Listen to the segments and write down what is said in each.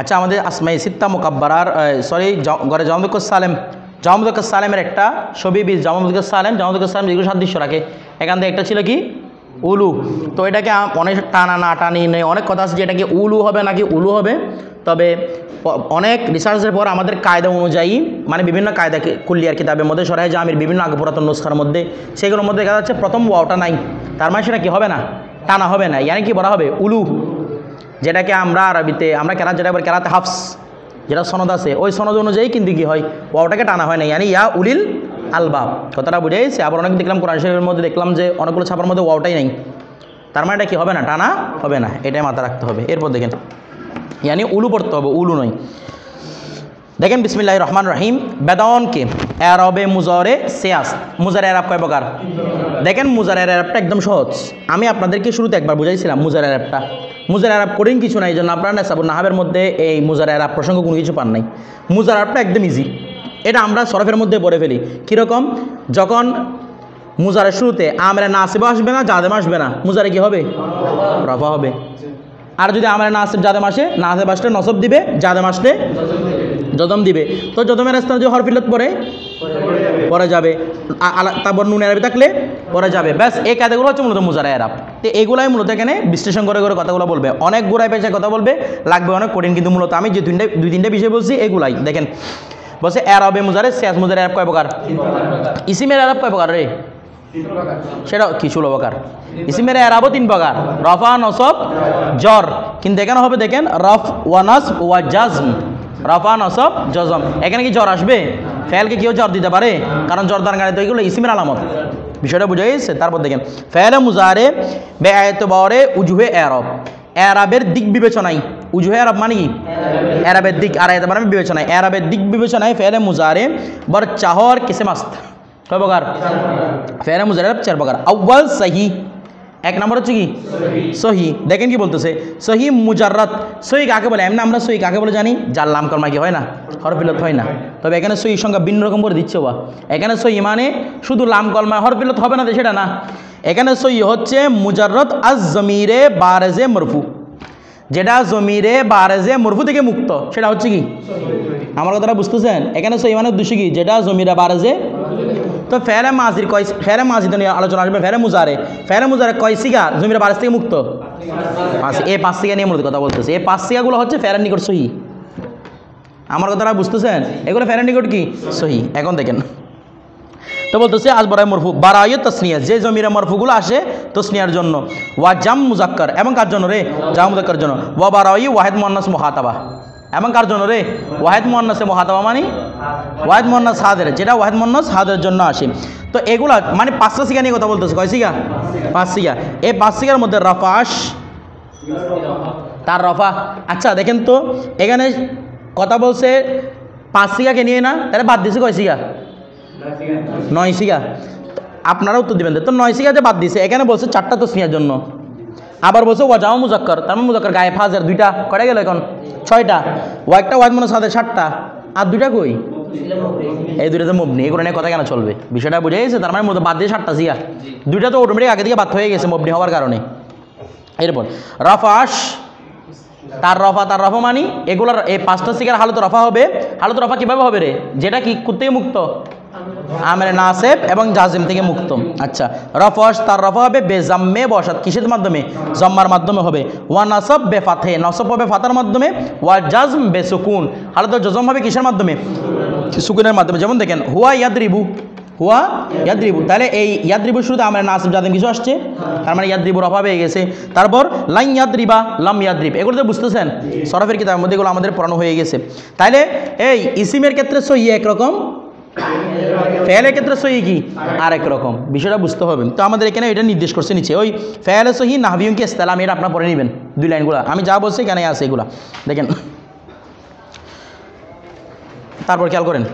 আচ্ছা আমাদের আসমাই সিত্তা মুকাব্বারার সরি ঘরে জামুদুক্কর সালেমের একটা ছবি জামুদুক্কর সালেম যেগুলো সাদৃশ্য রাখে, এখান থেকে একটা ছিল কি উলু। তো এটাকে অনেক টানা না টানি নেই, অনেক কথা আছে যে এটাকে উলু হবে নাকি উলু হবে। তবে অনেক রিসার্চের পর আমাদের কায়দা অনুযায়ী, মানে বিভিন্ন কায়দা কুল্লিয়ার কিতাবের মধ্যে সরাই জামির বিভিন্ন আগে পুরাতন নুসখার মধ্যে, সেগুলোর মধ্যে দেখা যাচ্ছে প্রথম ওয়াওটা নাই, তার মানে সেটা কি হবে না, টানা হবে না, ইয়ানি কি বলা হবে উলু। যেটাকে আমরা আরবিতে আমরা যেটা বলি কেরাতে হাফস, যেটা সনদ আছে ওই সনদ অনুযায়ী কিন্তু কি হয়, ওয়াওটাকে টানা হয় না, ইয়ানি ইয়া উলিল আলবাব। কথাটা বুঝেছে। আবার অনেক দেখলাম কোরআন শরীফের মধ্যে দেখলাম যে অনেকগুলো ছাপার মধ্যে ওয়াওটাই নেই, তার মানে এটা কি হবে না, টানা হবে না, এটাই মাথা রাখতে হবে। এরপর দেখেন ইয়ানি উলু পড়তে হবে, উলু নয়। দেখেন বিসমিল্লাহির রহমানির রহিম, বেদাওয়ানকে এরাবে মুজারে সিয়াস, মুজারে এরাব কয় প্রকার? দেখেন মুজারে এরাবটা একদম সহজ, আমি আপনাদেরকে শুরুতে একবার বুঝাইছিলাম মুজারে এরাবটা। মুজারে এরাব কঠিন কিছু নাই, এই জন্য আপনারা নেসাবুন নাহাবের মধ্যে এই মুজারে এরাব প্রসঙ্গ কোনো কিছু পান নাই। মুজারে এরাবটা একদম ইজি, এটা আমরা সরফের মধ্যে পড়ে ফেলি। কীরকম? যখন মুজারের শুরুতে আমরে নাসিব আসবে না, জাদেম আসবে না, মুজারে কি হবে? রফা হবে। আর যদি আমরে নাসিব জাদেম আসে, নাসিব আসলে নসব দিবে, জাদেম আসলে জদম দিবে। তো জদমের স্থানে যে হরফিলত পরে যাবে, তারপর নুন এরাবি থাকলে পরে যাবে, ব্যাস। এই কায়দাগুলো হচ্ছে মূলত মুজারে এরাব। তো এগুলাই মূলত এখানে বিশ্লেষণ করে করে কথাগুলো বলবে, অনেক গোড়ায় পেঁচে কথা বলবে, লাগবে অনেক কঠিন, কিন্তু মূলত আমি যে দুই তিনটে বিষয় বলছি এগুলাই। দেখেন বলছে এরাবে মুজারে সিয়াস, মুজারে এরাব কয় প্রকার? ইসিমের এরাব কয় প্রকার রে? সেটা কিছু প্রকার। ইসিমের এরাবও 3 প্রকার, রফা, নসব, জর। কিন্তু এখানে হবে দেখেন রফ ওয়া নাসব ওয়া জাজম, রফা, নসব, জজম। এখানে কি জ্বর আসবে? ফেলকে কেউ জ্বর দিতে পারে, কারণ জ্বর দান গাড়ি তো এগুলো ইসিমের আলামত, বিষয়টা বুঝে গেছে। তারপর দেখেন ফেলে মুজারে বেআয়াতবারে উজুহে এরাব, এরাবের দিক বিবেচনায়, উজুহে এরাব মানে কি এরাবের দিক, আর এতবার বিবেচনায়, এরাবের দিক বিবেচনায় ফেলে মুজারে বর চাহর কিসে মাস্ত কয় প্রকার? ফেলে মুজারে 4 প্রকার। আউয়াল সহি, 1 নম্বর হচ্ছে কি সহি। দেখেন কি বলতেছে, সহি মুজাররাত। সহি কাকে বলে? এমনি আমরা সহি কাকে বলে জানি, যার লাম কলমা কি হয় না, হরফিলত হয় না। তবে এখানে সহি সংখ্যা ভিন্ন রকম করে দিচ্ছে বা, এখানে সহি মানে শুধু লাম কলমা হরফিলত হবে না, সেটা না। এখানে সহি হচ্ছে মুজাররাত আজ জমিরে বারেজে মরফু, যেটা জমিরে বারেজে মরফু থেকে মুক্ত, সেটা হচ্ছে কি? আমার কথাটা বুঝতেছেন? এখানে সহি মানে উদ্দেশ্য কি, যেটা জমিরে বারেজে। তো ফেরে মাজির কয়, ফেরে মাজিদ নিয়ে আলোচনা আসবে। ফেরে মুজারে কয় সিগা জমির বারিশ থেকে মুক্ত? 5। এই 5 সিগা নিয়ে মূলত কথা বলতেছে। এই 5 সিগাগুলো হচ্ছে ফেরের নিকট সহি। আমার কথাটা বুঝতেছেন? এগুলো ফেরের নিকট কি সহি। এখন দেখেন তো বলতেছে আজ বড়াই মরফু বারায় তসনিয়া, যে জমিরে মরফুগুলো আসে তসনিয়ার জন্য, ওয়া জাম মুজাক্কার, এবং কার জন্য রে? জাম মুজাক্কার জন্য। ওয়া বারাই ওয়াহিদ মুআন্নাস মুখাতাবা, এবং কার জন্য রে? ওয়াহিদ মুআন্নাসে মুখাতাবা মানে ওয়াহিদ মুআন্নাস হাদের, যেটা ওয়াহিদ মুআন্নাস হাদের জন্য আসে। তো এগুলা মানে 5টা সিগা নিয়ে কথা বলতেছে। কয় সিগা? 5 সিগা। এই 5 সিগার মধ্যে রফাস, তার রফা। আচ্ছা দেখেন তো এখানে কথা বলছে 5 সিগাকে নিয়ে না, তাহলে বাদ দিছে কয় সিগা? 9 সিগা। আপনারা উত্তর দিবেন। তো 9 সিগা যে বাদ দিছে, এখানে বলছে 4টা তসনিয়ার জন্য। আবার বলছে ওয়াজাও মুজাক্কার, তার মানে মুজাক্কার গায়ে ফাজের 2টা, কয়টা গেল এখন? 6টা। ওয়াইকটা ওয়াহিদ মুআন্নাস হাদের 7টা, আর 2টা কই? এই 2টাতে মবনি। এগুলো নিয়ে কথা কেন চলবে, বিষয়টা বুঝে গেছে? তার মানে মধ্যে বাদ দিয়ে 7টা সিগা, 2টা তো অটোমেটিক আগে থেকে বাদ হয়ে গেছে মবনি হওয়ার কারণে। এরপর রফাস, তার রফা মানি এগুলোর এই 5টা সিগার হালত রফা হবে। হালত রফা কীভাবে হবে রে? যেটা কি থেকে মুক্ত? আমরে নাসেব এবং জাজিম থেকে মুক্ত। আচ্ছা রফাস, তার রফা হবে বেজাম্মে বসাত, কিসের মাধ্যমে? জম্মার মাধ্যমে হবে। ওয়া নাসব বে ফাথে, নসব হবে ফাতার মাধ্যমে। ওয়া জাজম বে সুকুন, হালত জজম হবে কিসের মাধ্যমে? সুকুনের মাধ্যমে। যেমন দেখেন হুয়া ইয়াদরিবু, হুয়া ইয়াদরিবু, তাহলে এই ইয়াদরিবুর শুরুতে আমরে নাসিব জাজিম কিছু আসছে, তার মানে ইয়াদরিবু রফা পেয়ে গেছে। তারপর লাইন ইয়াদরিবা, লাম ইয়াদরিব, এগুলো তো বুঝতেছেন সরফের কিতাবের মধ্যে এগুলো আমাদের পড়ানো হয়ে গেছে। তাইলে এই ইসিমের ক্ষেত্রে সহি একরকম, ফেলের ক্ষেত্রে সহি কি আরেক রকম, বিষয়টা বুঝতে হবে। তো আমাদের এখানে এটা নির্দেশ করছে নিচে, ওই ফেলে সহি নাহবিয়ুনকে ইসলাম, এটা আপনারা পড়ে নেবেন 2 লাইনগুলো, আমি যা বলছি এখানে আছে এগুলা দেখেন। তারপর খেয়াল করেন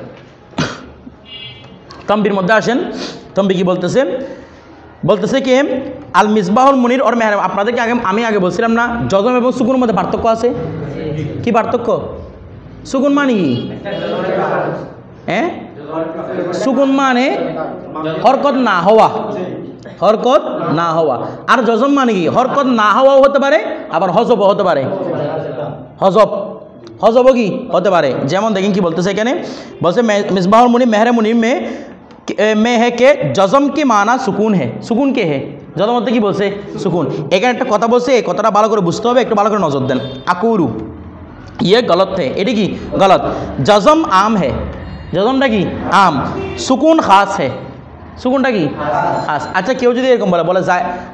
তম্বির মধ্যে আসেন। তম্বি কি বলতেছে? বলতেছে কি আল মিসবাহুল মুনির ওর মেহরাব। আপনাদেরকে আমি আগে বলছিলাম না জজম এবং সুকুনের মধ্যে পার্থক্য আছে? কি পার্থক্য? সুকুন মানে কি? হ্যাঁ, সুকুন মানে হরকত না হওয়া, হরকত না হওয়া। আর জজম মানে কি? হরকত না হওয়াও হতে পারে, আবার হজবও হতে পারে। হজব হজ হবো কি হতে পারে। যেমন দেখেন কি বলতেছে এখানে, বলছে মিসবাহুল মুনির মেহরে মুনির में है के जज़म की माना सुकून है। सुकून के है जज़म মধ্যে কি বলছে সুকুন। এখানে একটা কথা বলছে, এই কথাটা ভালো করে বুঝতে হবে, একটু ভালো করে নজর দেন। আকুরু ये गलत है, এটা কি गलत। जज़म आम है, जज़मটা কি आम, सुकून खास है, সুকুনটা কি খাস। আচ্ছা কেউ যদি এরকম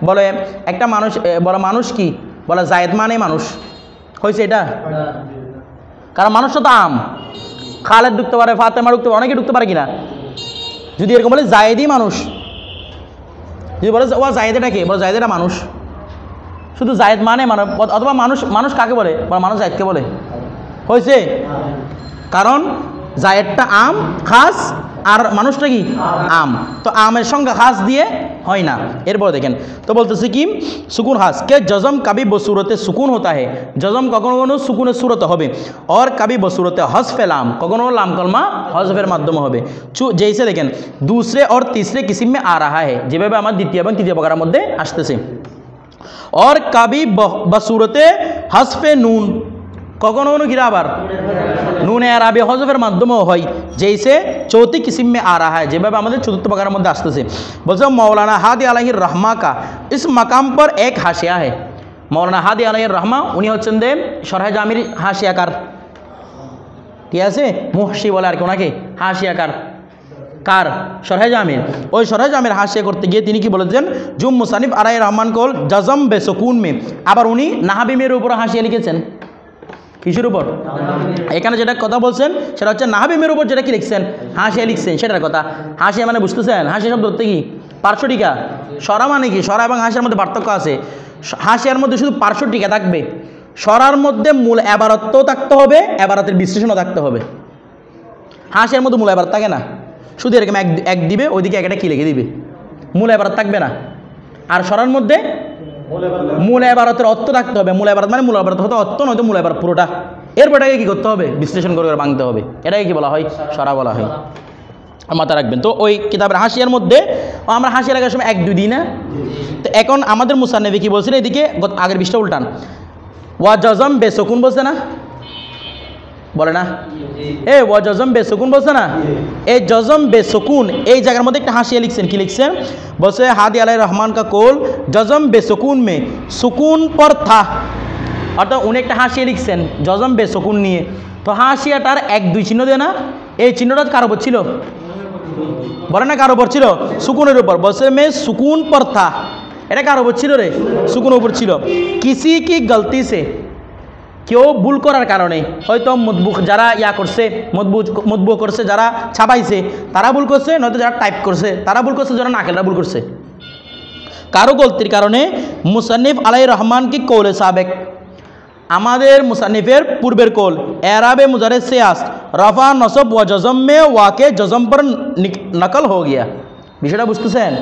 বলে একটা মানুষ বলে মানুষ কি বলে জায়েদ মানে মানুষ হয়েছে এটা, কারণ মানুষটা তো আম, খালেদ ঢুকতে পারে, ফাতেমা ঢুকতে পারে, অনেকে ঢুকতে পারে কিনা। যদি এরকম বলে জায়েদই মানুষ, যদি বলে ও জায়েদ এটা কে, বলে জায়েদ এটা মানুষ, শুধু জায়েদ মানে মানে, অথবা মানুষ মানুষ কাকে বলে, মানুষ জায়েদকে বলে হয়েছে, কারণ জায়েদটা আম খাস আর মানুষটা কি আম, তো আমের সঙ্গে খাস দিয়ে হয় না। এরপর দেখেন তো বলতেছে কি সুকুন খাস কে জজম কবি বসুরতে সুকুন হতা है, জজম কখনো কখনো সুকুনের সুরতে হবে, और कभी बसूरत हज़्फ़ लाम, কখনো লাম কলমা হজফের মাধ্যমে হবে। जैसे দেখেন दूसरे और तीसरे किस्म में आ रहा है, যেভাবে আমার দ্বিতীয় এবং তৃতীয় প্রকারের মধ্যে আসতেছে। और कभी बसूरते हज़्फ़ नून, কখনো কখনো কিরা আবার নুনে আরবি হজফের মাধ্যমেও হয়, जैसे चौथी किस्म में आ रहा है, যেভাবে আমাদের চতুর্থ প্রকারের মধ্যে আসতেছে। বলছে मौलाना हादी अलैहि रहमा का इस मकाम पर एक हाशिया है। मौलाना हादी अलैहि रहमा উনি হচ্ছেন দে শরহ জামির হাশিয়াকার, ঠিক আছে, মুহশি বলে আর কি ওনাকে, হাশিয়াকার কার শরহ জামির, ওই শরহ জামির হাশিয়া করতে গিয়ে তিনি কি বলেছেন, জুম মুসানিফ আলাই রহমান কল জজম বেসকুন মে, আবার উনি নাহাবিমের উপর হাশিয়া লিখেছেন, কিসের উপর, এখানে যেটা কথা বলছেন সেটা হচ্ছে নাহাবিমের উপর যেটা কি লিখছেন হাশিয়া লিখছেন সেটার কথা। হাশিয়া মানে বুঝতেছেন, হাশিয়া শব্দ হচ্ছে কি পার্শ্ব টিকা, সরা মানে কি, সরা এবং হাশিয়ার মধ্যে পার্থক্য আছে। হাশিয়ার মধ্যে শুধু পার্শ্ব টিকা থাকবে, সরার মধ্যে মূল এবারতও থাকতে হবে, এবারতের বিশ্লেষণও থাকতে হবে। হাশিয়ার মধ্যে মূল এবারত থাকে না, শুধু এরকম এক দিবে, ওইদিকে একটা কি লিখে দিবে, মূল এবারত থাকবে না। আর সরার মধ্যে মূল এবারতের অর্থ থাকতে হবে, মূল এবারত মানে মূল এবারত হতে অর্থ নয়তো মূল এবারত পুরোটা, এরপরটাকে কী করতে হবে বিশ্লেষণ করে ভাঙতে হবে, এটাকে কি বলা হয় সরা বলা হয়, মাথা রাখবেন। তো ওই কিতাবের হাশিয়ার মধ্যে আমরা হাসিয়া লাগার সময় 1-2 দিই না, তো এখন আমাদের মুসান্নিফে কি বলছেন, এদিকে আগের পৃষ্ঠা উল্টান, ওয়া জজম বেসকুন বলছে না, বলে না ওয়া জজম বেসকুন বলছে না, এই জজম বেসকুন এই জায়গার মধ্যে একটা হাসিয়া লিখছেন, কি লিখছেন বলছে হাদি আলাইহির রহমান কা কোল জজম বেসকুন মে সুকুন পর থা, অর্থাৎ উনি একটা হাসিয়া লিখছেন জজম বেসকুন নিয়ে, তো হাসিয়াটার 1-2 চিহ্ন দেয় না, এই চিহ্নটা কার উপর ছিল, বলে না কার উপর ছিল, সুকুনের উপর, বলছে মে সুকুন পর থা, এটা কার উপর ছিল রে, সুকুনের উপর ছিল। কিসি কি গলতি সে, কেউ ভুল করার কারণে, হয়তো মতবু যারা ইয়া করছে মতবু করছে, যারা ছাপাইছে তারা ভুল করছে, নয়তো যারা টাইপ করছে তারা ভুল করছে, যারা নাকেলরা ভুল করছে, কারো গলতির কারণে মুসান্নিফ আলাইহির রহমান কি কৌলে সাবেক, আমাদের মুসান্নিফের পূর্বের কৌল এরাবে মুজারে সে আস রফা নসব ওয়া জজম মে ওয়াকে জজম পর নকল হয়ে গিয়া, বিষয়টা বুঝতেছেন,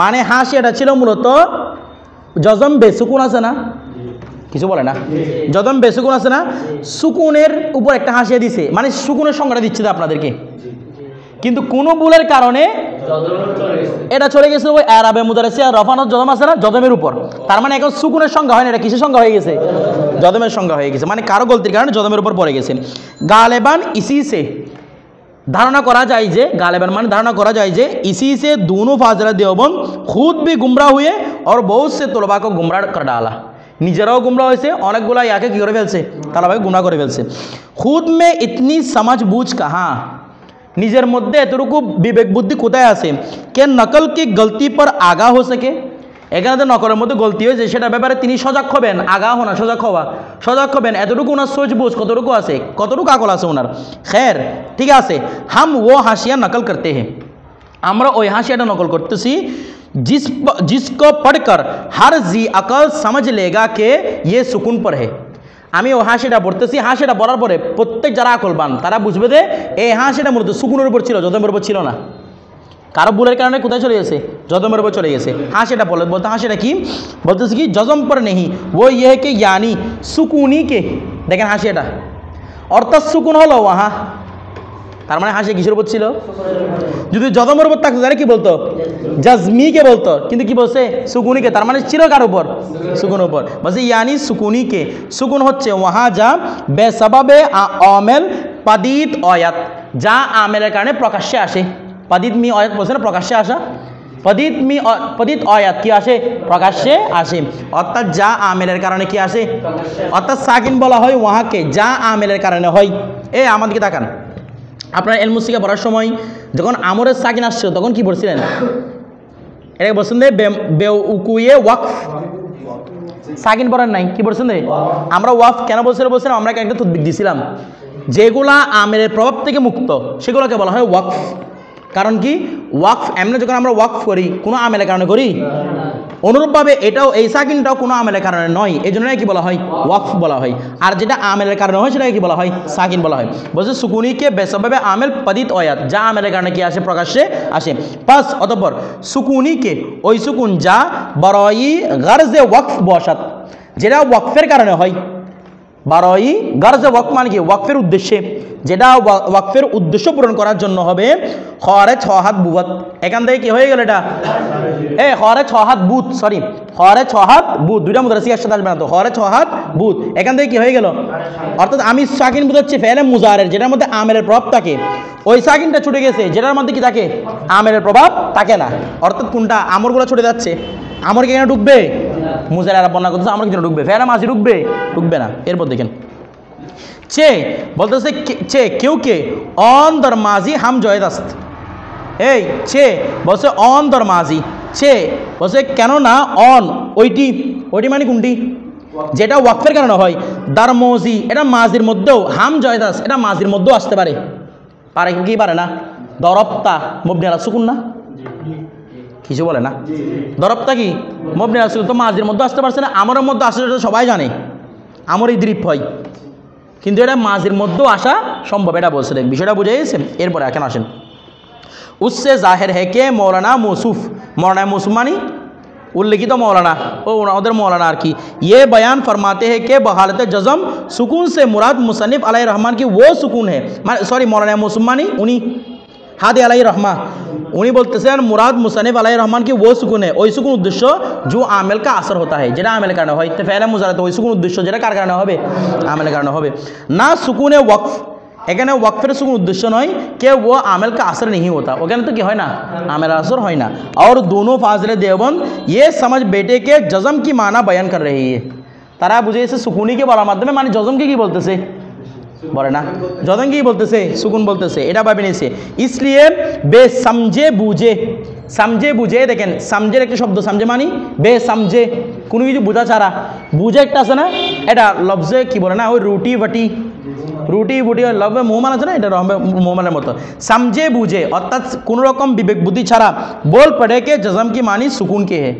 মানে হাসিয়াটা ছিল মূলত জজম বেসুকুন আছে না, কিছু বলে না, জজম বেসুকুন আছে না, সুকুনের উপর একটা হাসিয়া দিছে, মানে সুকুনের সংজ্ঞাটা দিচ্ছে আপনাদেরকে, কিন্তু কোনো ভুলের কারণে এটা চলে গেছে ওই আরবে মুদারেসে রফানত জজম আছে না, জজমের উপর, তার মানে এখন সুকুনের সংজ্ঞা হয় না, এটা কিসের সংজ্ঞা হয়ে গেছে, জজমের সংজ্ঞা হয়ে গেছে, মানে কারো গলতির কারণে জজমের উপর পড়ে গেছেন। গালেবান ইসি সে धारणा करा जाए जे गालिबन मान धारणा करा जाए जे इसी से दोनों फाजिला देवबंद खुद भी गुमराह हुए और बहुत से तलबा को गुमराह कर डाला, निजराओ गुमराह হয়েছে, অনেকগুলা ইয়াকে কি করে ফেলছে, তালাবাকে গুমরাহ করে ফেলছে। খুদ মে ইতনি समझ बूझ कहाँ, নিজের মধ্যে এতটুকু বিবেক বুদ্ধি কোথায় আছে, কে নকল কি গলতি পর আগা हो सके, এখানে তো নকলের মধ্যে গলতি হয়েছে সেটা ব্যাপারে তিনি সজাগ হবেন, আগা হো না সজাগ হবেন, এতটুকু ওনার সোচ বুঝ কতটুকু আছে, কতটুকু আকল আছে ওনার। খের ঠিক আছে, হাম ও হাসিয়া নকল করতে हैं, আমরা ওই হাসিয়াটা নকল করতেছি, जिसको पढ़कर हर जी अकल समझ लेगा कि ये सुकून पर है। আমি ও হাসিটা পড়তেছি, হাসিটা পড়ার পরে প্রত্যেক যারা আকলবান তারা বুঝবে যে এই হাসিটা মূলত সুকুনের উপর ছিল, জজমের উপর ছিল না, কারো ভুলের কারণে কোথায় চলে গেছে, জজমের উপর চলে গেছে। হাসিটা বলতে হাসিটা কি বলতেছে কি জজম পর নেই ও ইয়ে কে यानी সুকুনি কে, দেখেন হাসিটা অর্থাৎ সুকুন হলো ওয়াহা, তার মানে হাসি কিসের উপর ছিল? যদি জজমের উপর থাকতো তাহলে কি বলতো? জাজমিকে বলতো, কিন্তু কি বলছে? সুকুনিকে। তার মানে ছিল কার উপর? সুকুনের উপর। বলছে ইয়ানি সুকুনিকে, সুকুন হচ্ছে ওয়াহা যা বেসবাবে আমেল পাদিত অয়াত, যা আমেলের কারণে প্রকাশ্যে আসে। পাদিত মি অয়াত বলছে না, প্রকাশ্যে আসা। পদিত অয়াত কি আসে? প্রকাশ্যে আসে। অর্থাৎ যা আমেলের কারণে কি আসে? অর্থাৎ সাকিন বলা হয় ওয়াহাকে যা আমেলের কারণে হয়। আমাদেরকে তাকান, আপনার এলমুসিকা পড়ার সময় যখন আমরের সাকিন আসছিল তখন কি পড়ছিলেন? এটাকে বলছেন যে বেউকুয়ে ওয়াকফ, সাকিন পড়ার নাই, কি বলছেন? আমরা ওয়াকফ কেন বলছিলাম? আমরা একটা তদবির দিছিলাম, যেগুলা আমেলের প্রভাব থেকে মুক্ত সেগুলোকে বলা হয় ওয়াকফ। কারণ কি? ওয়াকফ এমনি যখন আমরা ওয়াকফ করি কোনো আমেলের কারণে করি, অনুরূপভাবে এটাও এই সাকিনটাও কোনো আমেলের কারণে নয়, এই জন্য কি বলা হয়? ওয়াকফ বলা হয়। আর যেটা আমেলের কারণে হয় সেটাকে কি বলা হয়? সাকিন বলা হয়। বলছে সুকুনিকে বেসবাবে আমেল পদিত অয়াত, যা আমেলের কারণে কি আসে? প্রকাশ্যে আসে। পাঁচ অতঃপর সুকুনিকে ওই সুকুন যা বরই গরজে ওয়াকফ বসাত, যেটা ওয়াকফের কারণে হয়। বারোই গরজে ওয়াকফ মানে কি? ওয়াকফের উদ্দেশ্যে, যেটা ওয়াকফের উদ্দেশ্য পূরণ করার জন্য হবে। খরে 6 হাত বুত, এখান থেকে কি হয়ে গেল এটা? খরে 6 হাত বুত, সরি খরে 6 হাত বুত, দুইটা মুদ্রাসি একসাথে আসবে না তো। খরে 6 হাত বুত, এখান থেকে কি হয়ে গেল? অর্থাৎ আমি সাকিন বুঝাচ্ছি ফেলে মুজারের, যেটার মধ্যে আমেলের প্রভাব থাকে, ওই সাকিনটা ছুটে গেছে যেটার মধ্যে কি থাকে? আমেলের প্রভাব থাকে না। অর্থাৎ কোনটা? আমরগুলো ছুটে যাচ্ছে। আমর কি এখানে ঢুকবে? মুজার আর বন্যা করতেছে, আমার কিন্তু ঢুকবে। ফেলে মাঝি ঢুকবে? ঢুকবে না। এরপর দেখেন चे বলতেছে चे क्योंकि ऑन दरमाजी हम জয়দাস্ত। এই चे বলছে অন দরমাজি, चे বলছে কেন না অন ওইটি মানে কোনটি? যেটা ওয়াকফের কারণে হয়। দারমোজি এটা মাজির মধ্যেও, হাম জয়দাস এটা মাজির মধ্যেও আসতে পারে। পারে কি পারে না? দরবতা মুবনি আলা সুকুন না, কিছু বলে না। দরবতা কি? মুবনি আলা সুকুন, তো মাজির মধ্যে আসতে পারছে না, আমরের মধ্যে আসে সবাই জানে, আমর ইদ্রিপ হয়, কিন্তু এটা মাজির মধ্যেও আসা সম্ভব, এটা বলছে। বিষয়টা বুঝে গেছেন? এরপরে এখন আসেন, উসসে জাহের है कि मौलाना मौसूफ, मौलाना मौसूफ मानी उल्लिखित मौलाना, उधर मौलाना की ये बयान फरमाते हैं कि बहालत जज़म सुकून से मुराद मुसन्निफ़ अलैहि रहमान की वो सुकून है, सॉरी मौलाना मौसूफ मानी उन्हीं हादे अलैहि रहमा, उन्हीं बोलते हैं मुराद मुसन्निफ़ अलैहि रहमान की वो सुकून है, वही सुकून उद्देश्य जो आमेल का असर होता है, जेटा आमेल करना হয়। তো ফেলে মুজারাত ওই সুকুন উদ্দেশ্য যেটা কার কারণে হবে? আমেল কারণে হবে না। সুকুনে ওয়াকফ, এখানে ওয়াকফের সুকুন উদ্দেশ্য নয় कि वो आमेल का असर नहीं होता, ওখানে তো কি হয় না? आमेल असर হয় না। और दोनों फाजिले देवबंद ये समझ बैठे के जज़म की माना बयान कर रही है, তারা বুঝেছে সুকুনিকে বলার মাধ্যমে মানে জজমকে কি বলতেছে? বলে না, জজম কি বলতেছে? সুকুন বলতেছে, এটা ভাবে নিয়েছে। इसलिए বেসমঝে বুঝে, समझे বুঝে, দেখেন সমঝের একটা শব্দ, সমঝে মানে বেসমঝে, কোনো কিছু বোঝা ছাড়া। বুঝে একটা আছে না, এটা লফজে কি বলে না, ওই রুটি বাটি, রুটি বুটি লবে মোহমান আছে না, এটা রহবে মোহমানের মতো। সমঝে বুঝে অর্থাৎ কোনো রকম বিবেক বুদ্ধি ছাড়া বল পড়ে কে জজম কি মানি সুকুন কে হে,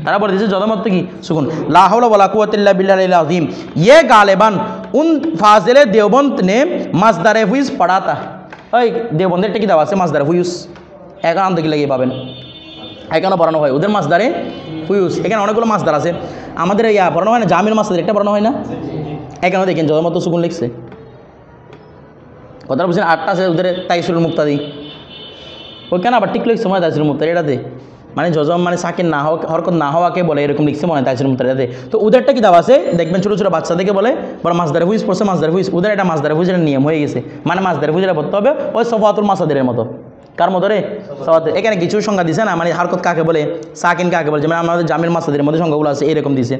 তারা বলে দিয়েছে জজম অর্থ কি? সুকুন। লা হাওলা ওয়ালা কুওয়াতা ইল্লা বিল্লাহিল আযীম, ये গালিবান उन फाजिले देवबंद ने मसदाরে হুইস পড়া था। ওই দেওবন্দের একটা কি দেওয়া আছে মাসদারে হুইস, এখানে আনতে লাগিয়ে পাবেন, এখানে পড়ানো হয় ওদের মাসদারে হুইস। এখানে অনেকগুলো মাসদার আছে, আমাদের পড়ানো হয় না, জামিল মাসদার একটা পড়ানো হয় না। এখানে দেখেন জজম অর্থ সুকুন লিখছে, কথাটা বুঝছেন? 8টা আছে ওদের তাইসুল মুক্তাদি, ওইখানে আবার ঠিক লিখছে মনে তাইসুল মুক্তাদি এটাতে, মানে জজম মানে সাকিন না হওয়া, হরকত না হওয়াকে বলে, এরকম লিখছে মনে তাইসুল মুক্তাদিতে। তো ওদেরটা কি দাও আছে দেখবেন, ছোটো ছোটো বাচ্চাদেরকে বলে বড় মাসদারে হুইস পড়ছে, মাসদারে হুইস, ওদের এটা মাসদারে হুইসের নিয়ম হয়ে গেছে, মানে মাসদারে হুইসের পড়তে হবে ওই সফাতুল মাসাদিরের মতো। কার মতো রে? সফাত। এখানে কিছু সংজ্ঞা দিছে না, মানে হরকত কাকে বলে, সাকিন কাকে বলে, যেমন আমাদের জামিল মাসাদিরের মধ্যে সংজ্ঞাগুলো আছে, এরকম দিছে।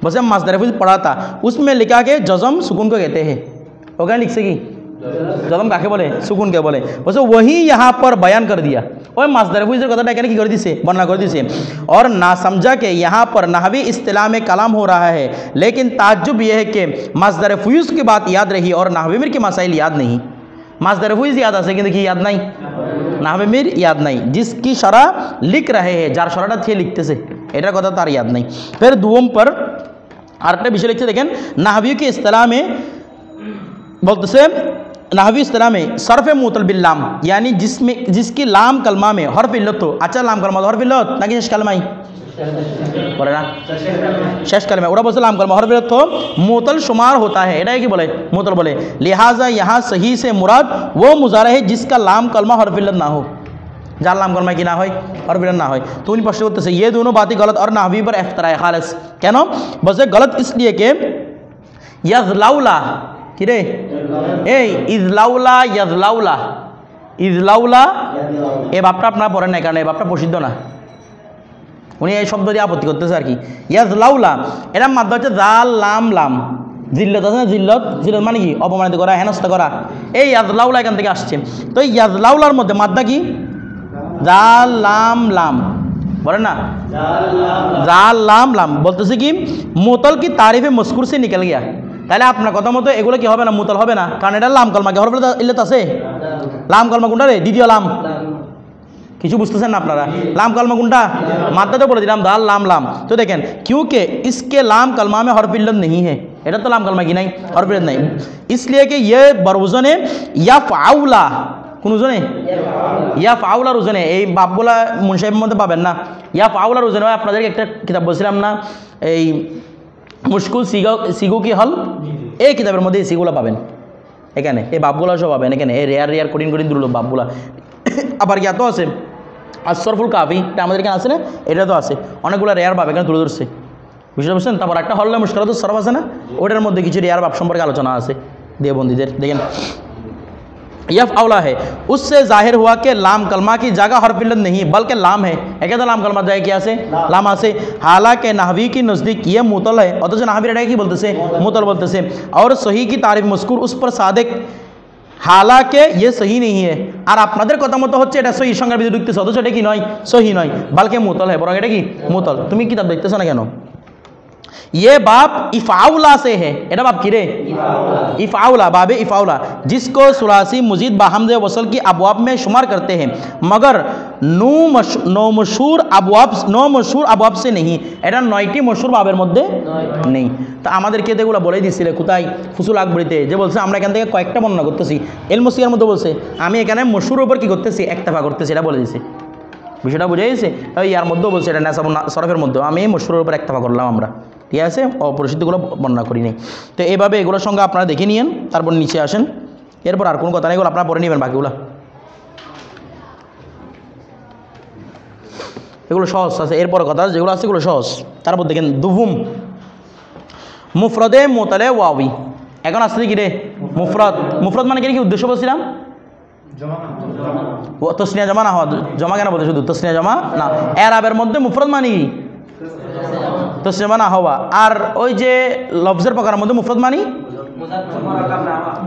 বলছে মাসদারে হুইস পড়া था, उसमें लिखा के जजम सुकून को कहते हैं, ওখানে লিখছে কি? জজম কাকে বলে? সুকুনকে বলে। বলছে वही यहाँ पर बयान कर दिया, ওই মাসদারে হুইসের কথাটা এখানে কি করে দিছে? বর্ণনা করে দিছে। और ना समझा के यहाँ पर नहवी इस्तिलाह में कलाम हो रहा है, लेकिन ताज्जुब यह है कि मासदारे হুইস की बात याद रही और नाहवी मिर की मसाइल याद नहीं। मासदारे হুইস याद আছে কিন্তু কি याद নাই? নাহवी মির याद নাই, जिसकी शरह लिख रहे हैं, যার শরাটা থেকে লিখতেছে এটার কথা তার याद নাই। फिर दुम पर আরেকটা বিষয় লিখতে দেখেন, নাহवी की इस्तिलाह में बोलते नाहवी इस्तिलाह में सरफ मुतल बिल्लाम, यानी जिसकी लाम कलमा में हर्फ इल्लत हो। अच्छा लाम कलमा हर्फ इल्लत ना कि कलमा ही বলে না शेष कलमा ওরা বলছে लाम कलमा हरफ इल्लत मुअत्तल शुमार होता है এটাই কি বলে मुअत्तल বলে लिहाजा यहाँ सही से मुराद वो मुजारा है जिसका लाम कलमा हरफ इल्लत ना हो যার লাম কলমা কি না হয় হরফ ইল্লাত না হয় তো উনি প্রশ্ন করতেছে ये दोनों बातें गलत और नाहवी पर इफ्तरा है खालिस কেন বলছে गलत इसलिए कि यज़लाउला কি রে এই ইজলাউলা ইয়াজলাউলা ইজলাউলা এই বাপটা আপনারা পড়েন না কারণ এই বাপটা প্রসিদ্ধ না উনি এই শব্দ দিয়ে আপত্তি করতেছে আর কি ইয়াজলাউলা এর মাধ্যমে হচ্ছে জাল লাম লাম জিল্লত আছে না জিল্লত জিল্লত মানে কি অপমানিত করা হেনস্থা করা এই ইয়াজলাউলা এখান থেকে আসছে তো এই ইয়াজলাউলার মধ্যে মাদ্দা কি জাল লাম লাম বলেন না জাল লাম লাম বলতেছে কি মুতল কি তারিফে মজকুর से निकल गया তাহলে আপনার কথা মতো এগুলো কি হবে না মুতল হবে না কারণ এটা লাম কলমা কি হরফ ইল্লাত আছে লাম কলমা কোনটা রে দ্বিতীয় লাম কিছু বুঝতেছেন না আপনারা लाम कलमा কোনটা মাদ্দা তো বলে দিলাম দাল লাম লাম তো দেখেন क्योंकि इसके लाम कलमा में हरफ इल्लत नहीं है এটা তো लाम कलमा কি নাই हरफ इल्लत नहीं इसलिए कि ये बरवजने याफआउला কোন ওজনে ইয়াফআউলার ওজনে এই বাপগুলা মুনসাইবের মধ্যে পাবেন না ইয়াফআউলার ওজনে আপনাদেরকে একটা কিতাব বলছিলাম না এই মুশকুল সিগু কি হল এই কিতাবের মধ্যে সিগুলো পাবেন এখানে এই বাপগুলা সব পাবেন এখানে এই রেয়ার রেয়ার কঠিন কঠিন দুর্লভ বাপগুলা আবার কি এত আছে আসরফুল কাফি এটা আমাদের এখানে আছে না এটা তো আছে অনেকগুলো রেয়ার বাপ এখানে তুলে ধরছে বুঝতে পারছেন তারপর একটা হল্লা মুশকিলাতুস সরফ আছে না ওটার মধ্যে কিছু রেয়ার বাপ সম্পর্কে আলোচনা আছে দেবন্দীদের দেখেন यफ अवला है उससे जाहिर हुआ कि लाम कलमा की जगह हरफ इल्लत नहीं बल्कि लाम है एक तो लाम कलमा जाए क्या से लामा से हालांकि नहवी की नज़दीक ये मुतल है অথচ নাহবি এটা কি বলতেছে মুতল বলতেছে और सही की तारीफ मज़कूर उस पर सादिक हालांकि ये सही नहीं है আর আপনাদের কথা মতো হচ্ছে এটা সহি সংজ্ঞার ভিতরে ঢুকতেছে অথচ এটা কি নয় সহি নয় বলকে মুতল है বরং এটা কি মুতল তুমি কিতাব দেখতেছ না কেন ये बाप इफ़ाउला से है एटा बाप किरे इफ़ाउला बाबे इफ़ाउला जिसको सुलासी मुजीद बाहमद वसल की अबवाब में शुमार करते हैं मगर नो मशहूर अबवाब से नहीं एटा 9टी मशहूर बाबेर मध्य नहीं तो आमादेर के एगुलो बोले दिछिले कोथाय फुसुल আকবরিতে যে বলছে আমরা এখান থেকে কয়েকটা বর্ণনা করতেছি ইলমুস সিয়ার মধ্যে বলছে আমি এখানে মশহুর উপর কি করতেছি একতফা করতেছি এটা বলে দিয়েছে বিষয়টা বুঝে গেছে ইয়ার মধ্যেও বলছে এটা নাসাব সরফের মধ্যে আমি মশহুরের উপর একতফা করলাম আমরা ঠিক আছে অপরিচিতগুলো বর্ণনা করি নি তো এইভাবে এগুলোর সঙ্গে আপনারা দেখে নিয়েন তারপর নিচে আসেন এরপর আর কোনো কথা নেই এগুলো আপনারা পড়ে নেবেন বাকিগুলো এগুলো সহজ আছে এরপর কথা যেগুলো আছে এগুলো সহজ তারপর দেখেন দুভুম মুফরদে মোতালে ওয়াবি এখন আসছে কি রে মুফরদ মানে কি উদ্দেশ্য বলছিলাম তসনিয়া জমা না হওয়া জমা কেন বলতে শুধু তসনিয়া জমা না এরাবের মধ্যে মুফরদ মানে কি তসনিয়া না হওয়া আর ওই যে লফজের প্রকারের মধ্যে মুফরদ মানি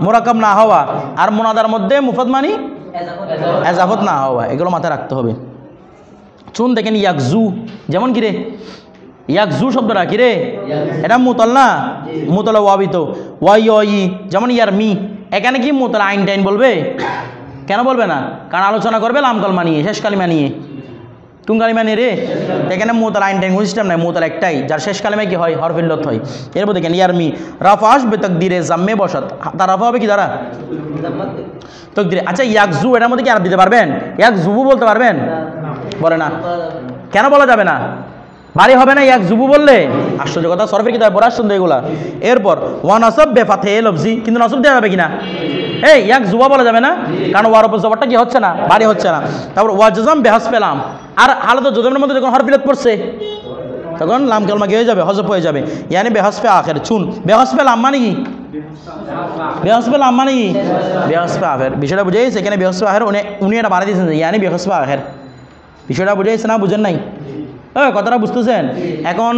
মুরাক্কাব না হওয়া আর মুনাদার মধ্যে মুফরদ মানি এজাফত না হওয়া এগুলো মাথায় রাখতে হবে চুন দেখেন ইয়াকজু যেমন কি রে ইয়াকজু শব্দটা কি রে এটা মুতল না মুতল ওয়াবিত ওয়াই যেমন ইয়ারমি এখানে কি মুতল আইন টাইন বলবে কেন বলবে না কারণ আলোচনা করবে লাম কলমা নিয়ে শেষ কালিমা নিয়ে কোন কালিমা নিয়ে রে এখানে মুতাল আইন টাইন সিস্টেম নাই মুতাল একটাই যার শেষ কালিমায় কি হয় হরফ ইল্লত হয় এরপর দেখেন ইয়ারমি রাফাশ বেতাকদিরে জাম্মে বসাত তার রাফা হবে কি দ্বারা তাকদিরে আচ্ছা ইয়াকজু এটার মধ্যে কি আরব দিতে পারবেন ইয়াকজুবু বলতে পারবেন বলে না কেন বলা যাবে না ভারী হবে না ইয়াকজুবু বললে আশ্চর্য কথা সরফের কিতাব পড়া শুনতে এগুলা এরপর ওয়া নাসাব বেফাতে লফজি কিন্তু নাসব দেওয়া যাবে কিনা এই ইয়াকজুবা বলা যাবে না কারণ ওয়ার উপর জবরটা কি হচ্ছে না ভারী হচ্ছে না তারপর ওয়াজজাম বেহাস পেলাম আর হালত জজমের মধ্যে যখন হরফ ইল্লত পড়ছে তখন লাম কালমা কি হয়ে যাবে হজব হয়ে যাবে ইয়ানি বেহাস পে আখের চুন বেহাস পে লাম মানে কি বেহাস পে লাম মানে কি বেহাস পে আখের বিষয়টা বুঝে গেছে এখানে বেহাস পে আখের উনি এটা বানিয়ে দিয়েছেন ইয়ানি বেহাস পে আখের বিষয়টা বুঝে গেছে না বুঝেন নাই কথাটা বুঝতেছেন এখন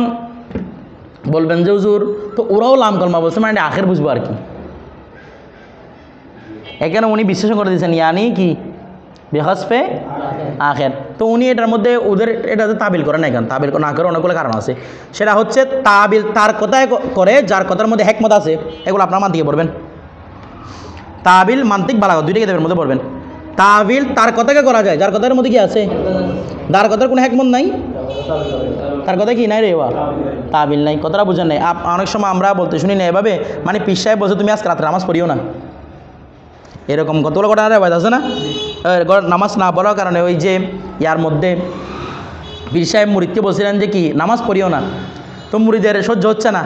বলবেন যে হুজুর তো ওরাও লাম কালমা বলছে মানে আখের বুঝবো আর কি এখানে উনি বিশ্লেষণ করে দিয়েছেন ইয়ানি কি বেহাস পে আখের তো উনি এটার মধ্যে ওদের এটাতে তাবিল করে না এখানে তাবিল না করে অনেকগুলো কারণ আছে সেটা হচ্ছে তাবিল তার কথায় করে যার কথার মধ্যে হেকমত আছে এগুলো আপনার মান থেকে পড়বেন তাবিল মান্তিক বালাগত দুইটা কিতাবের মধ্যে পড়বেন তাবিল তার কথাকে করা যায় যার কথার মধ্যে কি আছে যার কথার কোনো হেকমত নাই তার কথা কি নাই রে বা তাবিল নাই কথাটা বুঝেন নাই অনেক সময় আমরা বলতে শুনি না এভাবে মানে পীর সাহেব বলছে তুমি আজকে রাত্রে নামাজ পড়িও না এরকম কতগুলো ঘটনা রেওয়াজ আছে না নামাজ না পড়ার কারণে ওই যে ইয়ার মধ্যে পীর সাহেব মুরিদকে বলছিলেন যে কি নামাজ পড়িও না, তো মুরিদের সহ্য হচ্ছে না,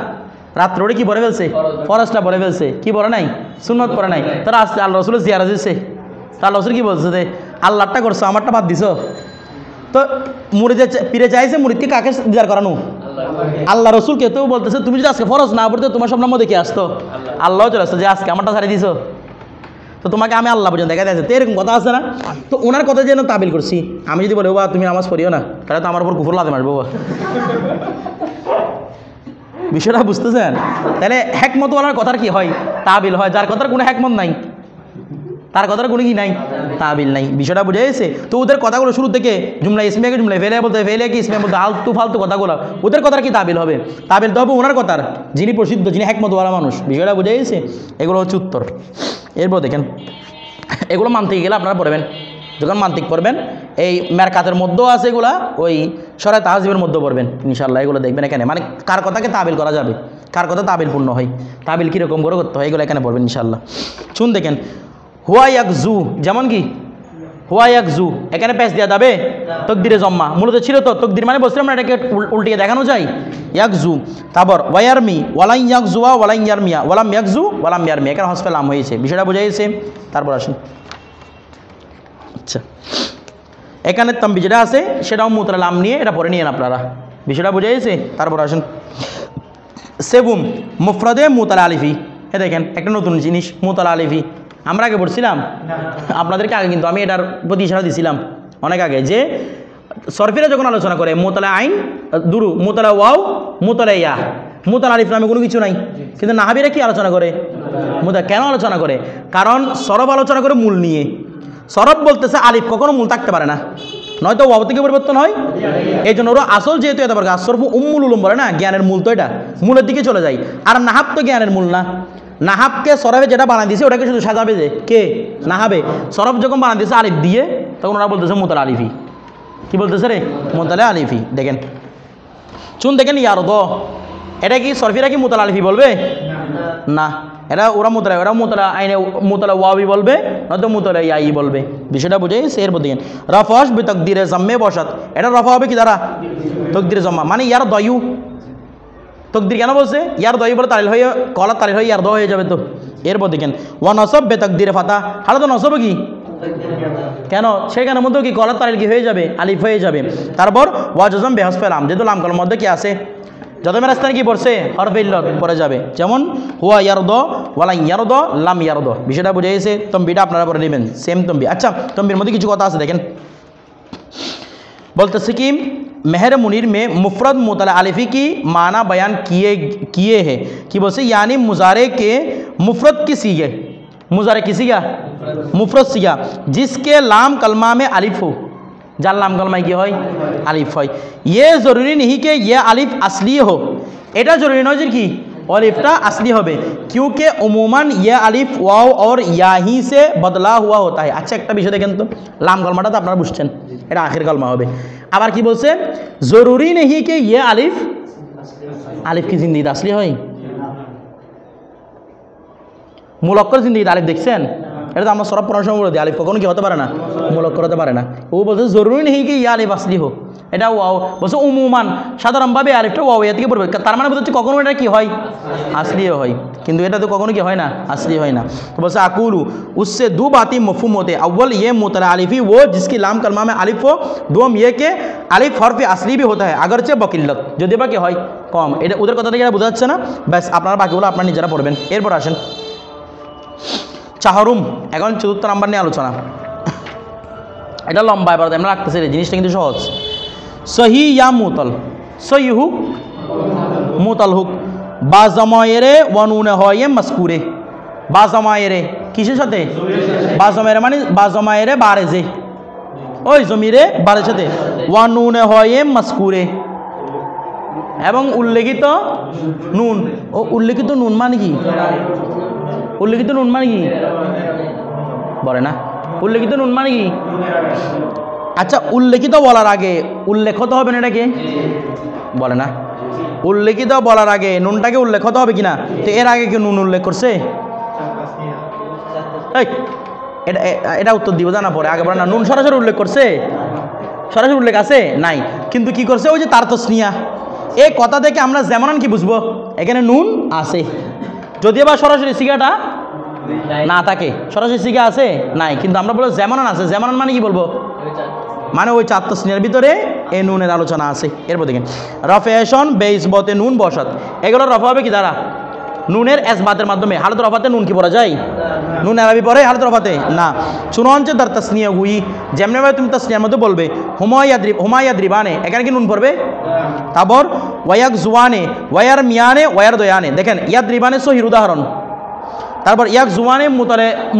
রাত্রে ওটা কি পড়ে ফেলছে, ফরজটা পড়ে ফেলছে, কি পড়ে নাই, সুন্নত পড়ে নাই, তারা আসছে আল্লাহ রসুলের জিয়ারা দিচ্ছে, তা আল্লাহ রসুল কি বলছে যে আল্লাহটা করছো আমারটা বাদ দিছো। তো মুরিদে পীরে চাইছে মুরিদকে কাকে জিয়ার করানো, আল্লাহ রসুলকে। তো বলতেছে তুমি যদি আজকে ফরজ না পড়তে তোমার সব নাম দেখে আসতো, আল্লাহ চলে আসতো যে আজকে আমারটা ছাড়িয়ে দিছো, তো তোমাকে আমি আল্লাহ পর্যন্ত দেখা যাচ্ছে, তো এরকম কথা আছে না। তো ওনার কথা যেন তাবিল করছি, আমি যদি বলি বাবা তুমি নামাজ পড়িও না, তাহলে তো আমার উপর কুফর লাদে মারবো। বিষয়টা বুঝতেছেন? তাহলে হ্যাকমতওয়ালার কথার কি হয়, তাবিল হয়, যার কথার কোনো হ্যাকমত নাই তার কথার কোনো কি নাই, তাবিল নাই। বিষয়টা বুঝে গেছে? তো ওদের কথাগুলো শুরু থেকে জুমলা ইসমিয়াকে জুমলায় ফেলে বলতে, ফেলে কি ইসমিয়া বলতে, আলতু ফালতু কথাগুলো, ওদের কথার কি তাবিল হবে? তাবিল তো হবে ওনার কথার, যিনি প্রসিদ্ধ, যিনি হ্যাকমতওয়ালা মানুষ। বিষয়টা বুঝে গেছে? এগুলো হচ্ছে উত্তর। এরপর দেখেন, এগুলো মানতে গেলে আপনারা পড়বেন, যখন মান্তিক পড়বেন এই মেরকাতের মধ্যেও আছে এগুলা, ওই সরাই তাহজিবের মধ্যেও পড়বেন ইনশাল্লাহ। এগুলো দেখবেন এখানে, মানে কার কথাকে তাবিল করা যাবে, কার কথা তাবিল পূর্ণ হয়, তাবিল কীরকম করে করতে হয়, এগুলো এখানে পড়বেন ইনশাল্লাহ। শুন দেখেন, হুয়া ইয়াকজু, যেমন কি হুয়া ইয়াকজু, এখানে প্যাচ দেওয়া যাবে, তকদিরে জম্মা মূলত ছিল, তো তকদির মানে বলছিলাম না, এটাকে উল্টিয়ে দেখানো যায়, ইয়াকজু। তারপর ওয়ারমি, ওয়ালাইন ইয়াকজুয়া ওয়ালাইন ইয়ারমিয়া, ওয়ালাম ইয়াকজু ওয়ালাম ইয়ারমি, এখানে হসপে লাম হয়েছে। বিষয়টা বোঝা গেছে? তারপর আসেন, আচ্ছা এখানে তাম্বি যেটা আছে সেটাও মুতলা লাম নিয়ে এটা পরে নিয়েন আপনারা। বিষয়টা বোঝা গেছে? তারপর আসেন সেবুম মুফরাদে মুতালা আলিফি, এ দেখেন একটা নতুন জিনিস, মুতালা আলিফি আমরা আগে পড়ছিলাম আপনাদেরকে আগে, কিন্তু আমি এটার প্রতি ইশারা দিছিলাম অনেক আগে, যে সরফিরা যখন আলোচনা করে মুতালা আইন দুরু, মুতালা ওয়াও, মুতালা ইয়া, মুতালা আলিফ নামে কোনো কিছু নাই, কিন্তু নাহাবিরা কি আলোচনা করে, মুতা কেন আলোচনা করে? কারণ সরব আলোচনা করে মূল নিয়ে। সরব বলতেছে আলিফ কখনো মূল থাকতে পারে না, নয়তো ওয়াও থেকে পরিবর্তন হয়, এই জন্য ওরা আসল যেহেতু এত পারে, আসরফ উম্মুল উলুম বলে না, জ্ঞানের মূল, তো এটা মূলের দিকে চলে যায়। আর নাহাব তো জ্ঞানের মূল না, নাহাবকে সরফে যেটা বানা দিয়েছে ওটাকে শুধু সাজাবে, যে কে নাহাবে, সরফ যখন বানা দিয়েছে আলিফ দিয়ে, তখন ওরা বলতেছে মুতালা আলিফি। কি বলতেছে রে? মুতালা আলিফি। দেখেন চুন দেখেন, ইয়ার দ, এটা কি সরফিরা কি মুতালা আলিফি বলবে না, এরা ওরা মুতালা আইনে মুতালা ওয়াবি বলবে, নয়তো মুতালা ইয়াই বলবে। বিষয়টা বুঝে এর মধ্যে রফাস বি তকদিরে জম্মে বসাত, এটা রফা হবে কি দ্বারা? তকদিরে জম্মা, মানে ইয়ার দয়ু, তকদির কেন বলছে? ইয়ার দয়ু বলে তালিল হয়ে, কলা তালিল হয়ে ইয়ার দ হয়ে যাবে। তো এরপর দেখেন ওয়া নসব বে তকদিরে ফাতা, হালে তো নসব কি কেন, সেখানের মধ্যেও কি কলা তালিল কি হয়ে যাবে, আলিফ হয়ে যাবে। তারপর ওয়া জজম বেহসফে লাম, যেহেতু লাম কলার মধ্যে কি আছে, যদমের স্থানে কি পড়ছে, হরফে ইল্লত পড়ে যাবে, যেমন হুয়া ইয়ারদ ওয়ালা ইয়ারদ লাম ইয়ারদ। বিষয়টা বুঝে গেছে? তম্বিটা আপনারা পরে নেবেন, সেম তম্বি। আচ্ছা তম্বির মধ্যে কিছু কথা আছে দেখেন, বলতেছে কি मेहर मुनीर में मुफरद मुतला अलिफी की माना बयान किए हैं, कि बोलते यानी मुजारे के मुफरद की सीगे, मुजारे की सीगा मुफरद सीगा जिसके लाम कलमा में अलिफ हो, जाल लाम कलमा की হয় अलिफ হয়। ये ज़रूरी नहीं कि ये अलिफ असली हो, এটা জরুরি নয় যে কি अलिफटा असली হবে, क्योंकि उमूमन ये अलिफ वाव और याही से बदला हुआ होता है। अच्छा একটা বিষয় দেখেন তো, লাম কলমাটা তো আপনারা বুঝছেন, এটা আখির কলমা হবে। আবার কি বলছে, জরুরি নেই কি ইয়ে আলিফ, আলিফ কি জিন্দিগিতে আসলি হয়? মূল অক্ষর জিন্দিগিতে আলিফ দেখছেন? এটা তো আমরা সরব পড়ার সময় বলে দিই, আলিফ কখনো কি হতে পারে না, মূল অক্ষর হতে পারে না। ও বলছে জরুরি নেই কি ইয়ে আলিফ আসলি হোক, এটা ওয়াও বলছে উমুমান সাধারণভাবে আলিফটা ওয়াও ইয়া থেকে পড়বে, তার মানে বলছে কখনো এটা কি হয়, আসলিও হয়, কিন্তু এটা তো কখনো কি হয় না, আসলি হয় না। তো বলছে আকুলু उससे दो बातें मफहूम होते हैं, अव्वल ये मुतला अलिफी वो जिसकी लाम कलमा में अलिफ हो, दोम ये के अलिफ हरफ असली भी होता है अगरचे बकिल्लत, যদি বা কি হয় কম। এটা ওদের কথা থেকে বোঝা যাচ্ছে না, ব্যাস আপনারা বাকিগুলো আপনারা নিজেরা পড়বেন। এরপর আসেন চাহরুম, এখন ৪র্থ নাম্বার নিয়ে আলোচনা, এটা লম্বা, এবার আমরা রাখতেছি, জিনিসটা কিন্তু সহজ। সহি ইয়া মুতল, সহি হুক মুতল হুক, বা জমায়েরে ওয়ানুনে হয় মাসকুরে, বা জমায়েরে কিসের সাথে, বা জমায়েরে মানে বা জমায়েরে বারে, যে ওই জমিরে বারের সাথে, ওয়ানুনে হয় মাসকুরে, এবং উল্লেখিত নুন, ও উল্লেখিত নুন মানে কি, উল্লেখিত নুন মানে কি বলে না, উল্লেখিত নুন মানে কি? আচ্ছা উল্লেখিত বলার আগে উল্লেখ হতে হবে না, এটাকে বলে না, উল্লেখিত বলার আগে নুনটাকে উল্লেখ হতে হবে কিনা, তো এর আগে কি নুন উল্লেখ করছে? এটা এটা উত্তর দিব জানা পরে, আগে বলে না নুন সরাসরি উল্লেখ করছে, সরাসরি উল্লেখ আছে নাই, কিন্তু কি করছে ওই যে তার তসনিয়া, এই কথা থেকে আমরা যেমন কি বুঝবো এখানে নুন আছে, যদিও বা সরাসরি সিগাটা না থাকে, সরাসরি সিগা আছে নাই, কিন্তু আমরা বলবো যেমন আছে, যেমন মানে কি বলবো, মানে ওই চার তসনিয়ার ভিতরে এই নুনের আলোচনা আছে। এরপর দেখেন রফেশন বেইসবতে নুন বসাত, এগুলো রফা হবে কি দ্বারা, নুনের এসবাতের মাধ্যমে। হালত রফাতে নুন কি পড়া যায়, নুন আরবি পড়ে হালত রফাতে না। চুনঞ্চে তার তসনিয়া হুই, যেমনিভাবে তুমি তসনিয়ার মধ্যে বলবে হুমায়াদ্রিবানে, এখানে কি নুন পড়বে। তারপর ওয়াক জুয়ানে, ওয়ার মিয়ানে, ওয়ার দয়ানে, দেখেন ইয়াদ্রিবানে সহির উদাহরণ। তারপর ইয়াক জুয়ানে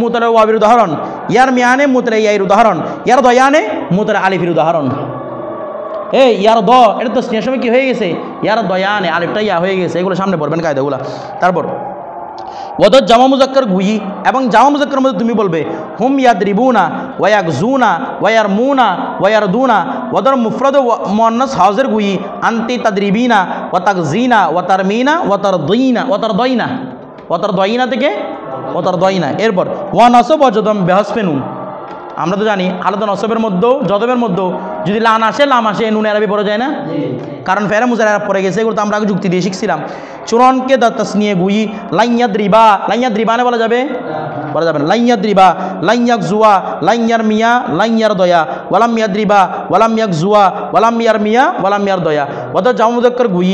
মুতরে ওয়াবির উদাহরণ, ইয়ার মিয়ানে মুতরে ইয়াইর উদাহরণ, ইয়ার দয়ানে মুতরে আলিফির উদাহরণ। এই ইয়ার দ, এটা তো স্নেহের সময় কি হয়ে গেছে, ইয়ার দয়ানে আলিফটা ইয়া হয়ে গেছে, এগুলো সামনে পড়বেন কায়দাগুলো। তারপর ওদর জামা মুজাক্কার গুই, এবং জামা মুজাক্কার মধ্যে তুমি বলবে হুম ইয়াদ্রিবুনা, ওয়াক জুনা, ওয়ার মুনা, ওয়ার দুনা। ওদর মুফরদ মুআন্নাস হাউজের গুই আনতি তাদরিবিনা, ওয়াতাক জিনা, ওয়াতার মিনা, ওয়াতার দইনা, ওয়াতার দইনা, ওয়াতার দইনা থেকে ওয়াতার দইনা। এরপর ওয়া নসব অজদম বেহসফেনুন, আমরা তো জানি আলাদা নসবের মধ্যেও জদবের মধ্যেও যদি লাম আসে নুন আরবি পড়ে যায় না, কারণ ফেরা মুজার আরব পড়ে গেছে, এগুলো তো আমরা আগে যুক্তি দিয়ে শিখছিলাম। চুরনকে তাসনিয়ে গুই লাইয়াদ্রিবা, লাইয়াদ্রিবানে বলা যাবে না, লাইয়াদ্রিবা, লাইয়াক জুয়া, লাইয়ার মিয়া, লাইয়ার দয়া, ওয়ালাম ইয়াদ্রিবা, ওয়ালাম ইয়াক জুয়া, ওয়ালাম ইয়ার মিয়া, ওয়ালাম ইয়ার দয়া। ওদের জামা মুজাক্কার গুই